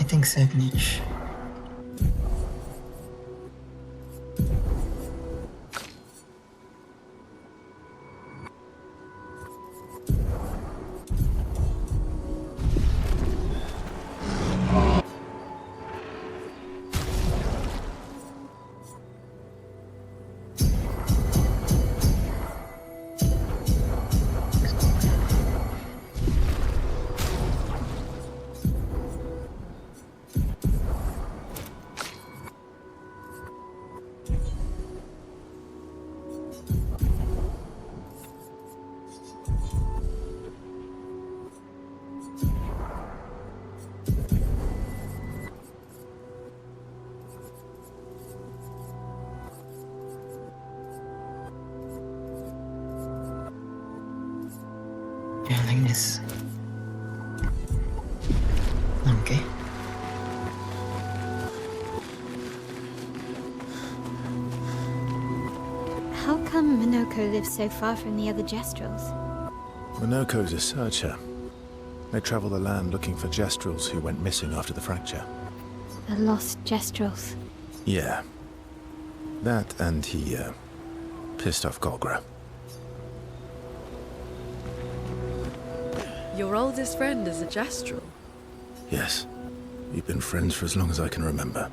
think 7 each. Yeah, like this. Okay. How come Minoko lives so far from the other Jestrels? Minoko's a searcher. They travel the land looking for Jestrels who went missing after the fracture. The lost Jestrels. Yeah. That and he, pissed off Golgra. Your oldest friend is a Jestrel? Yes. We've been friends for as long as I can remember.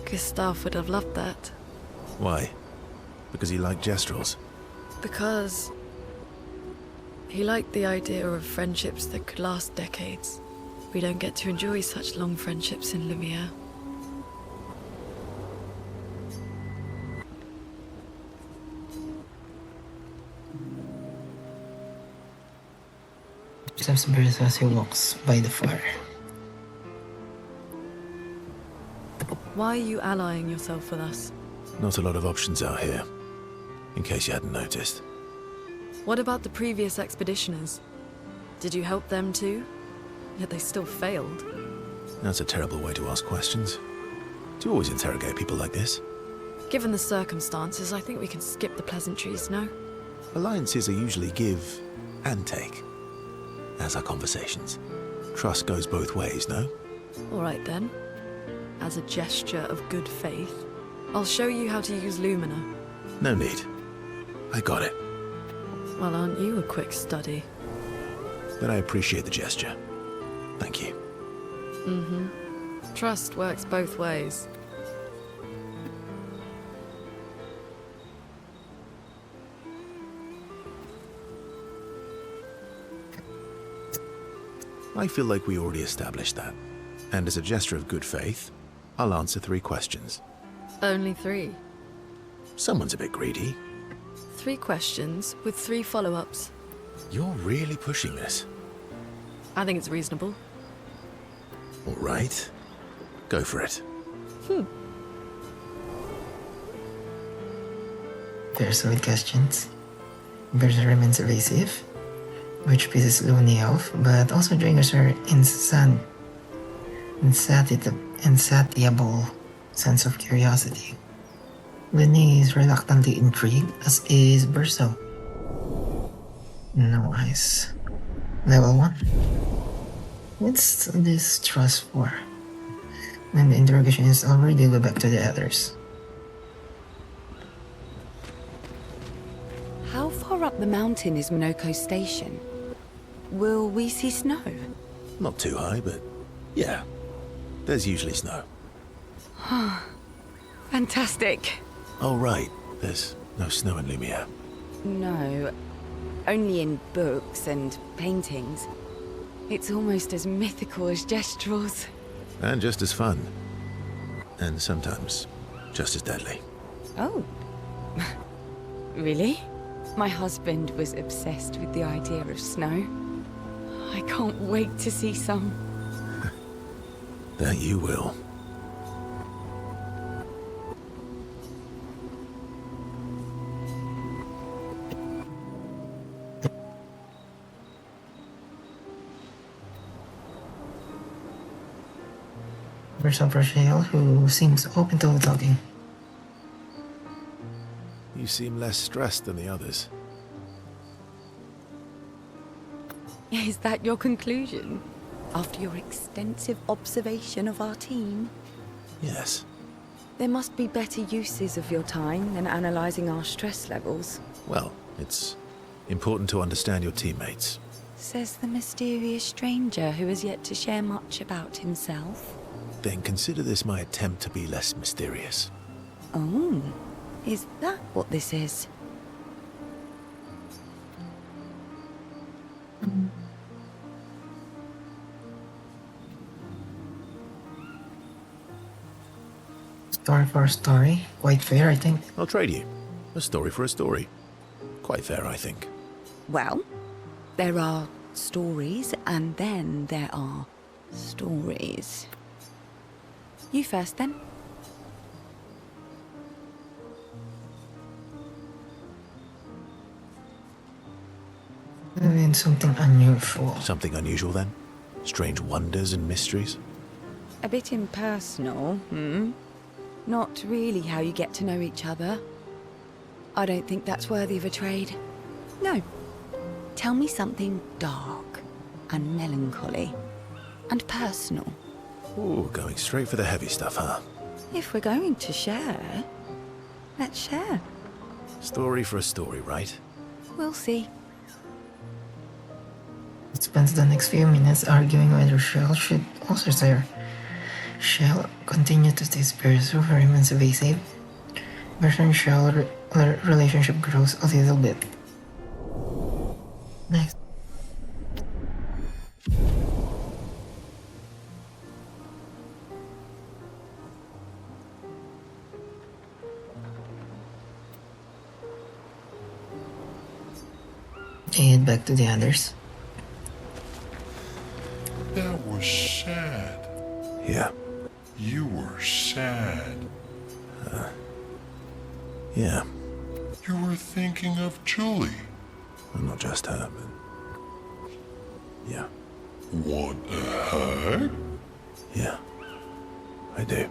Gustav would have loved that. Why? Because he liked Jestrels? Because he liked the idea of friendships that could last decades. We don't get to enjoy such long friendships in Lumiere. Steps Bertha as he walks by the fire. Why are you allying yourself with us? Not a lot of options out here, in case you hadn't noticed. What about the previous expeditioners? Did you help them too? Yet they still failed. That's a terrible way to ask questions. Do you always interrogate people like this? Given the circumstances, I think we can skip the pleasantries, no? Alliances are usually give and take, as are conversations. Trust goes both ways, no? All right then. As a gesture of good faith, I'll show you how to use Lumina. No need. I got it. Well, aren't you a quick study? But I appreciate the gesture. Thank you. Mm-hmm. Trust works both ways. I feel like we already established that. And as a gesture of good faith, I'll answer 3 questions. Only 3. Someone's a bit greedy. 3 questions with 3 follow-ups. You're really pushing this. I think it's reasonable. All right. Go for it. There's with questions. Bertha remains evasive, which pisses Looney off, but also triggers her insatiable sense of curiosity. Looney is reluctantly intrigued, as is Berso. No eyes. Level 1. What's this trust for? When the interrogation is over, they go back to the others. How far up the mountain is Minoko's station? Will we see snow? Not too high, but yeah. There's usually snow. Fantastic. Oh, right. There's no snow in Lumiere. No, only in books and paintings. It's almost as mythical as Jestrels. And just as fun. And sometimes just as deadly. Oh. Really? My husband was obsessed with the idea of snow. I can't wait to see some. That you will. Berso Rochelle, who seems open to talking. You seem less stressed than the others. Is that your conclusion? After your extensive observation of our team, Yes. there must be better uses of your time than analysing our stress levels, Well, it's important to understand your teammates. says the mysterious stranger who has yet to share much about himself. Then consider this my attempt to be less mysterious. Oh, is that what this is? Story for a story. Quite fair, I think. I'll trade you. A story for a story. Quite fair, I think. Well, there are stories and then there are stories. You first then. I mean, something unusual. Something unusual then? Strange wonders and mysteries? A bit impersonal, hmm? Not really how you get to know each other. I don't think that's worthy of a trade. No. Tell me something dark and melancholy and personal. Ooh, going straight for the heavy stuff, huh? If we're going to share, let's share. Story for a story, right? We'll see. It spends the next few minutes arguing whether Shell should also share. Shell continued to stay spiritual for remains evasive. Version Shell relationship grows a little bit. Next. And back to the others. That was sad. Yeah. You were sad. Yeah. You were thinking of Julie. Well, not just her, but... Yeah. What the heck? Yeah. I do.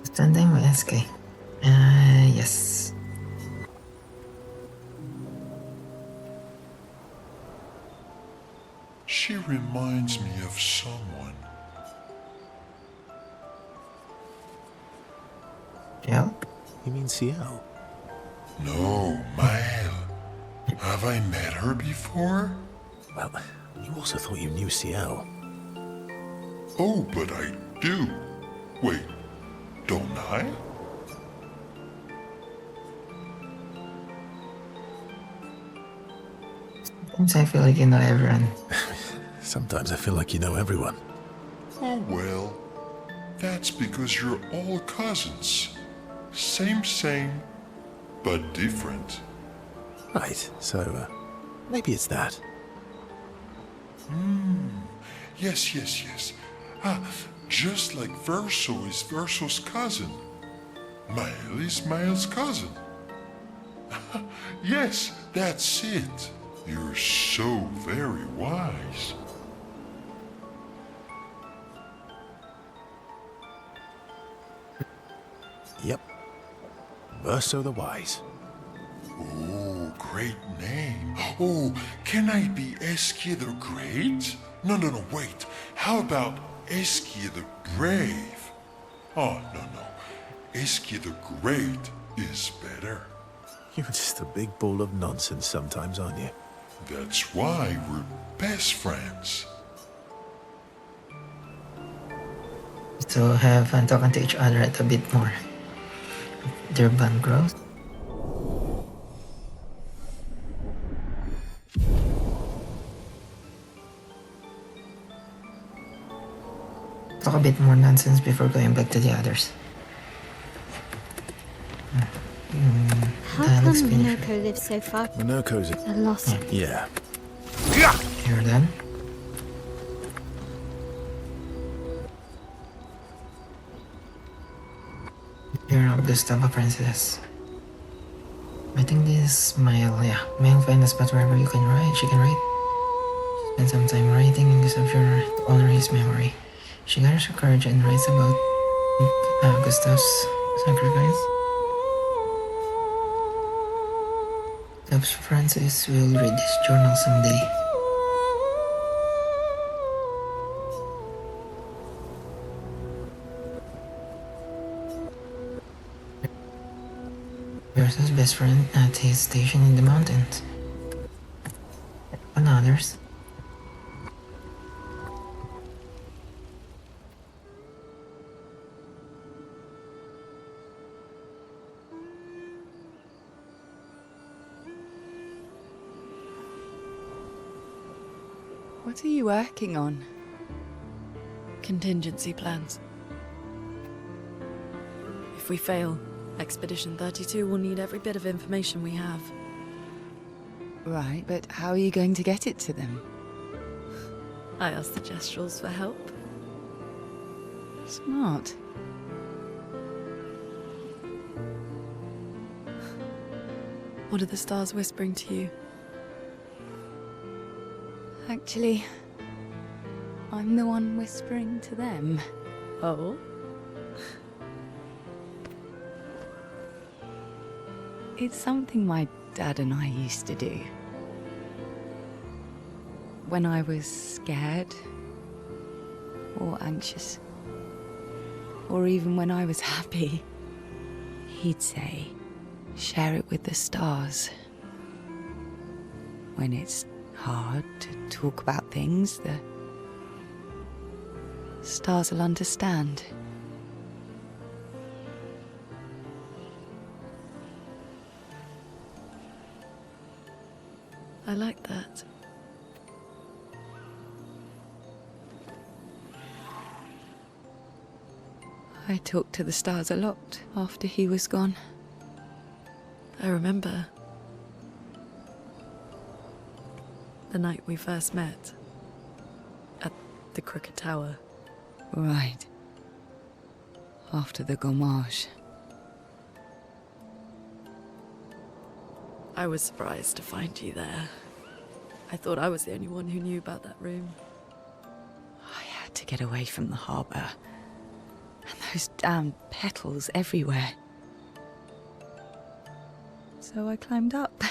Standing with SK. Yes. She reminds me of someone. Shell? You mean CL? No, Mael. Have I met her before? Well, you also thought you knew CL. Oh, but I do. Wait, don't I? Sometimes I feel like you know everyone. Sometimes I feel like you know everyone. Oh, well. That's because you're all cousins. Same, but different. Right, so, maybe it's that. Yes. Ah, just like Verso is Verso's cousin. Mael is Mael's cousin. Yes, that's it. You're so very wise. Yep. Verso the Wise. Oh, great name. Oh, can I be Eskia the Great? No, wait. How about Eskia the Brave? Oh, no. Eskia the Great is better. You're just a big ball of nonsense sometimes, aren't you? That's why we're best friends. So have fun talking to each other a bit more. Their bond grows. Talk a bit more nonsense before going back to the others. How Dialogue come finisher. Minoko lives so far? Minoko's A lost. Yeah. You're done? You're not Gustavo Princess. I think this is Mael, yeah. Mael find a spot wherever you can write, she can write. Spend some time writing in Gustav's journal to honor his memory. She gathers her courage and writes about Gustav's sacrifice. Perhaps Francis will read this journal someday. Trust's best friend at his station in the mountains. And others. What are you working on? Contingency plans. If we fail, Expedition 32 will need every bit of information we have. Right, but how are you going to get it to them? I asked the Gestrals for help. Smart. What are the stars whispering to you? Actually, I'm the one whispering to them. Oh? It's something my dad and I used to do. When I was scared, or anxious, or even when I was happy, he'd say, share it with the stars. When it's hard to talk about things, the stars will understand. I like that. I talked to the stars a lot after he was gone. I remember the night we first met at the Crooked Tower. Right. After the gommage. I was surprised to find you there. I thought I was the only one who knew about that room. I had to get away from the harbour. And those damn petals everywhere. So I climbed up.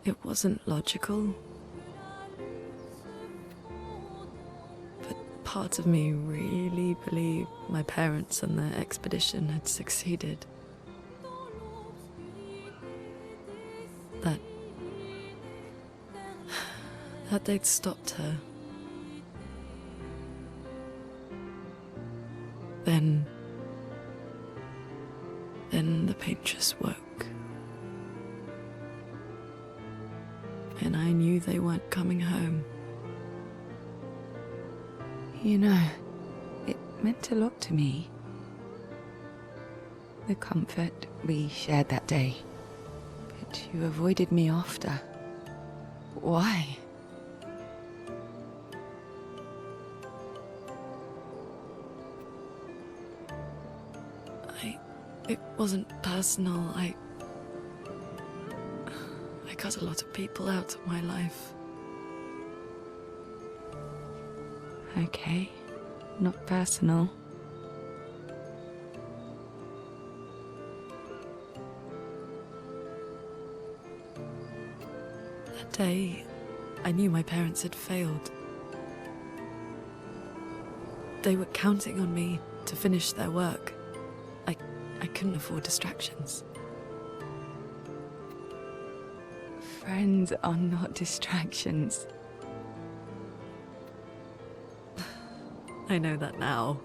It wasn't logical. But part of me really believed my parents and their expedition had succeeded. That they'd stopped her. Then the paint just woke. And I knew they weren't coming home. You know, it meant a lot to me. The comfort we shared that day. But you avoided me after. Why? It wasn't personal. I cut a lot of people out of my life. Okay, not personal. That day, I knew my parents had failed. They were counting on me to finish their work. I couldn't afford distractions. Friends are not distractions. I know that now.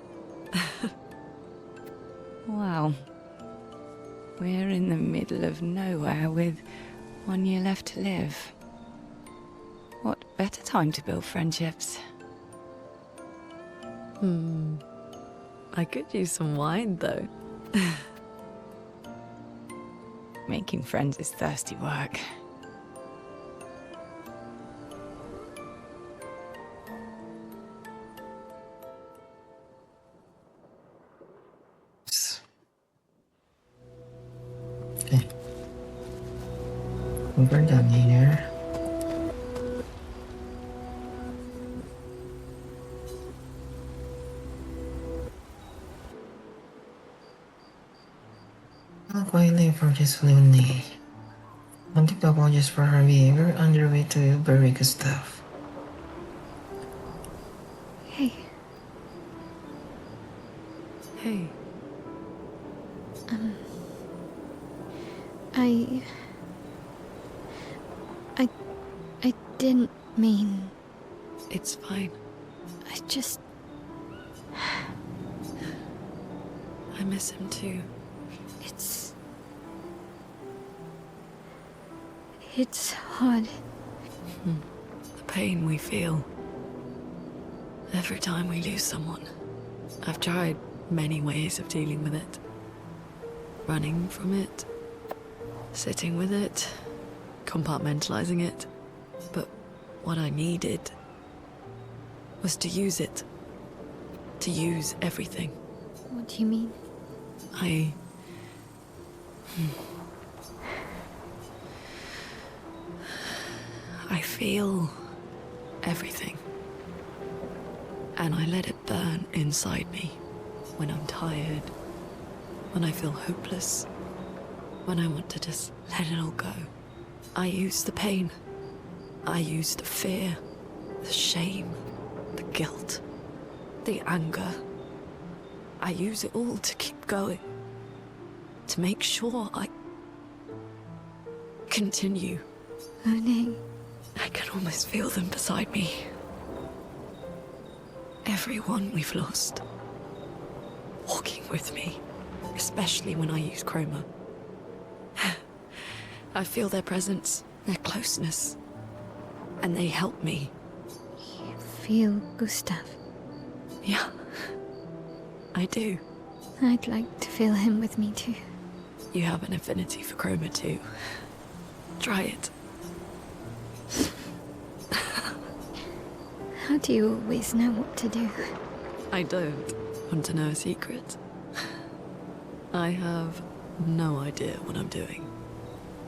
Wow. We're in the middle of nowhere with 1 year left to live. What better time to build friendships? I could use some wine, though. Making friends is thirsty work. Okay. We're done here. approaches Looney. Wanting to apologize for her behavior on their way to bury Gustav. Hey, Hey, I didn't mean. it's fine. I just. I miss him too. It's hard. The pain we feel every time we lose someone. I've tried many ways of dealing with it. Running from it, sitting with it, compartmentalizing it. But what I needed was to use it. To use everything. What do you mean? I feel everything. And I let it burn inside me when I'm tired, when I feel hopeless, when I want to just let it all go. I use the pain. I use the fear, the shame, the guilt, the anger. I use it all to keep going, to make sure I continue. Looney. I can almost feel them beside me. Everyone we've lost. Walking with me, especially when I use chroma. I feel their presence, their closeness, and they help me. You feel Gustav. Yeah, I do. I'd like to feel him with me too. You have an affinity for chroma too. Try it. How do you always know what to do? I don't want to know a secret. I have no idea what I'm doing.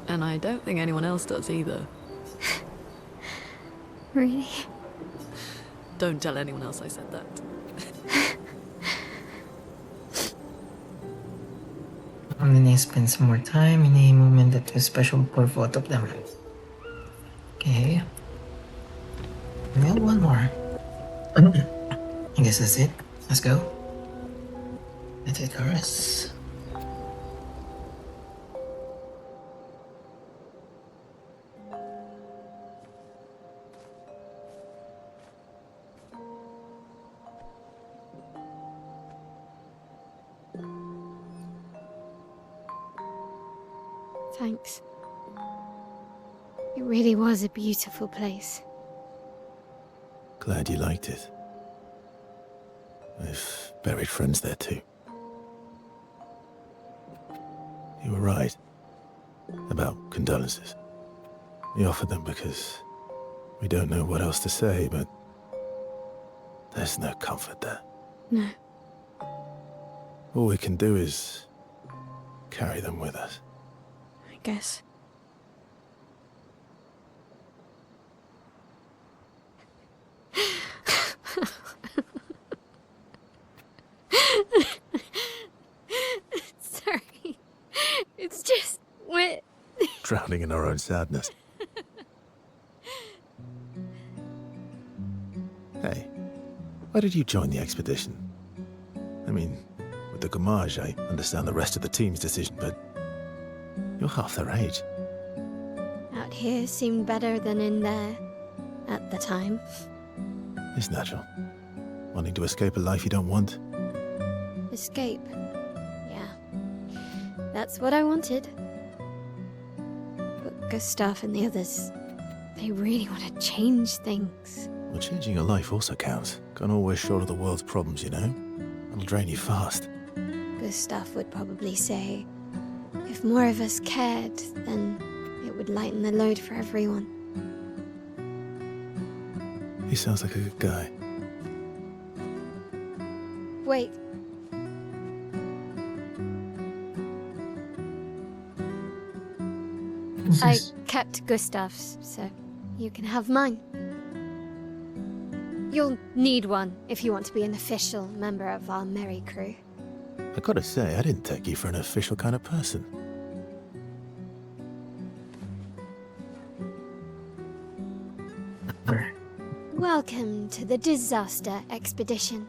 And I don't think anyone else does either. Really? Don't tell anyone else I said that. Looney spends more time in a moment that was special for both of them. Okay. We have one more. I guess that's it. Let's go. That's it, Chorus. Thanks. It really was a beautiful place. Glad you liked it. I've buried friends there too. You were right about condolences. We offered them because we don't know what else to say, but there's no comfort there. No. All we can do is carry them with us. I guess. Sorry. It's just wet. Drowning in our own sadness. Hey, why did you join the expedition? I mean, with the Gommage, I understand the rest of the team's decision, but you're half their age. Out here seemed better than in there. At the time. It's natural. Wanting to escape a life you don't want. Escape. Yeah. That's what I wanted. But Gustav and the others, they really want to change things. Well, changing your life also counts. Can't always shoulder the world's problems, you know? It'll drain you fast. Gustav would probably say, if more of us cared, then it would lighten the load for everyone. He sounds like a good guy. Wait. I kept Gustav's, so you can have mine. You'll need one if you want to be an official member of our merry crew. I gotta say, I didn't take you for an official kind of person. Obscur. Welcome to the disaster expedition.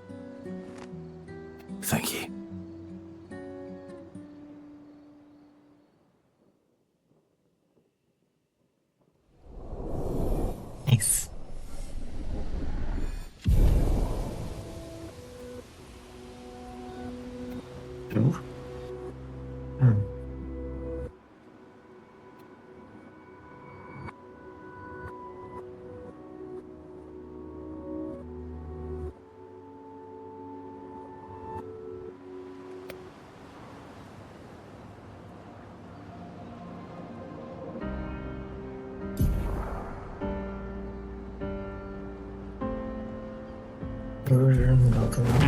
Thank you. Nice. Ooh. Hmm.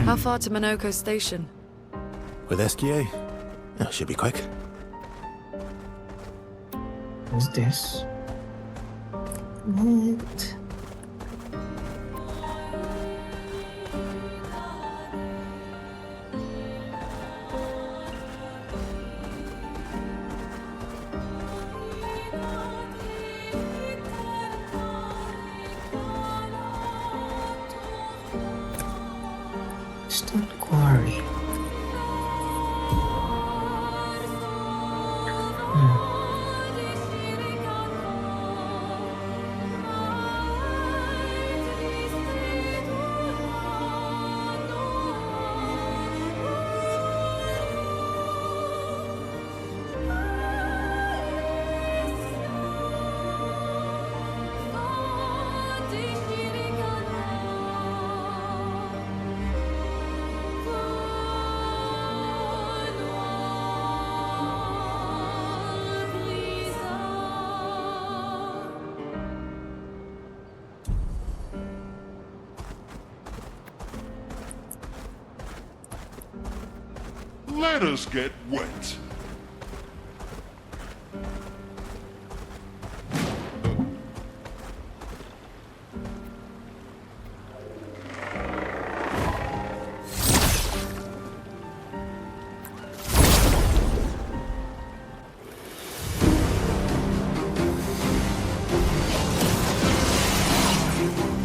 How far to Minoko Station? With SGA? Should be quick. What's this? What? Stone quarry. Let us get wet.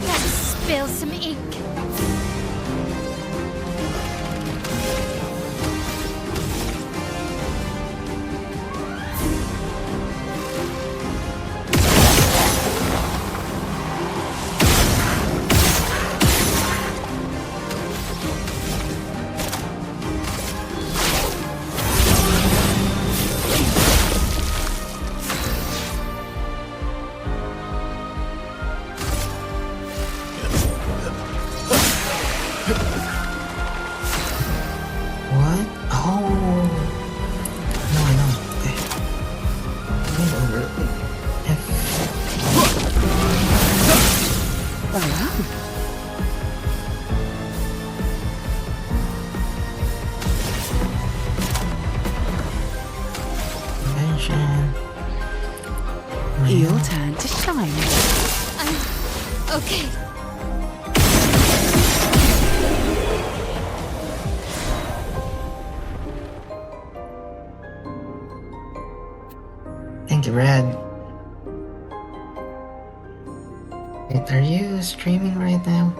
Let's spill some ink. What? Oh. No, I know. Okay. Game over. F. Invention. Your turn to shine. Okay. Thank you, Red. Wait, are you streaming right now?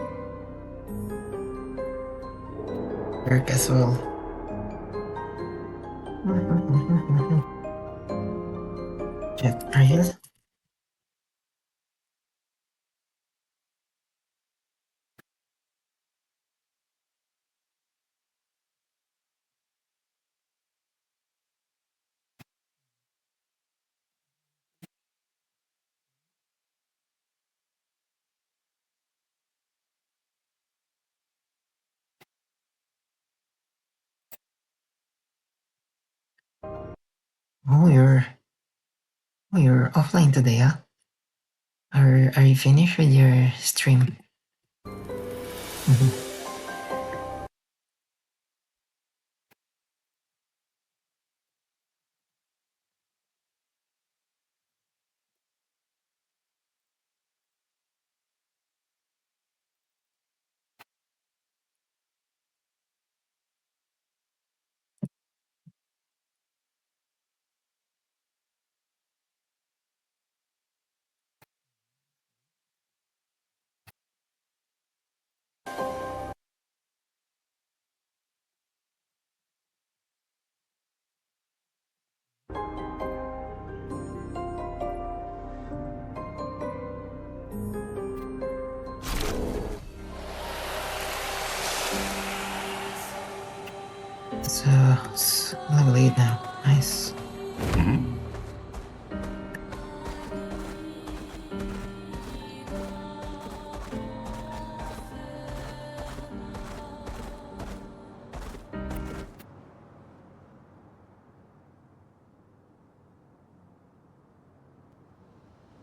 Work as well. Chat, are you? Oh, you're offline today, huh? Are you finished with your stream? Mhm. it's level 8 now. Nice.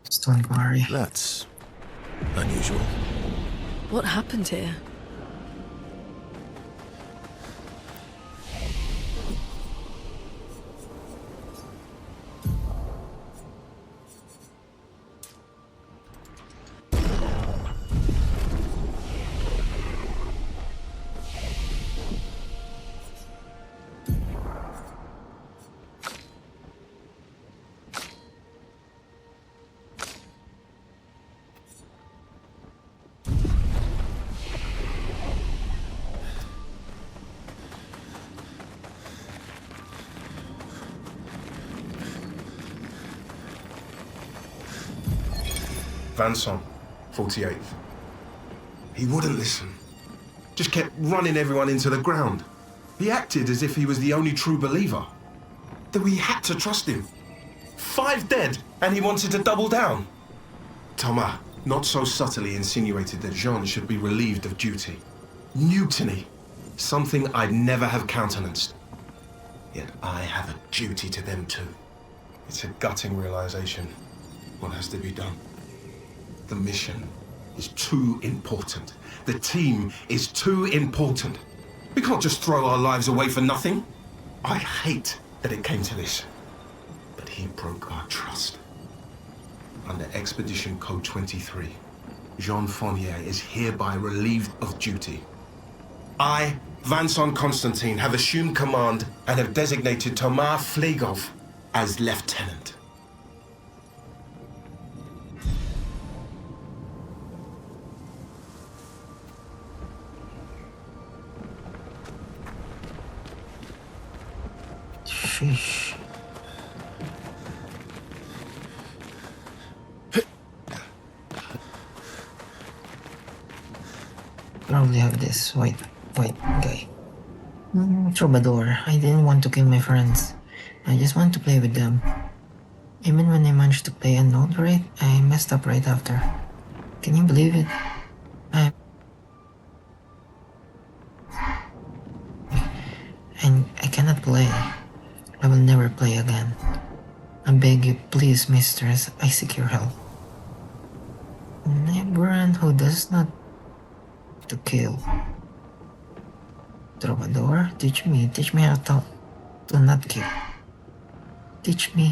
Stone quarry. That's unusual. What happened here? Vanson, 48th. He wouldn't listen. Just kept running everyone into the ground. He acted as if he was the only true believer. That we had to trust him. 5 dead, and he wanted to double down. Thomas, not so subtly insinuated that Jean should be relieved of duty. Mutiny. Something I'd never have countenanced. Yet I have a duty to them too. It's a gutting realization. What has to be done? The mission is too important. The team is too important. We can't just throw our lives away for nothing. I hate that it came to this. But he broke our trust. Under Expedition Code 23, Jean Fournier is hereby relieved of duty. I, Vanson Constantine, have assumed command and have designated Thomas Flegov as lieutenant. Sheesh. Probably have this white guy. Troubadour. I didn't want to kill my friends. I just want to play with them. Even when I managed to play a note right, I messed up right after. Can you believe it? I cannot play. I will never play again. I beg you, please, mistress, I seek your help. Everyone who does not to kill. Troubadour, teach me how to not kill. Teach me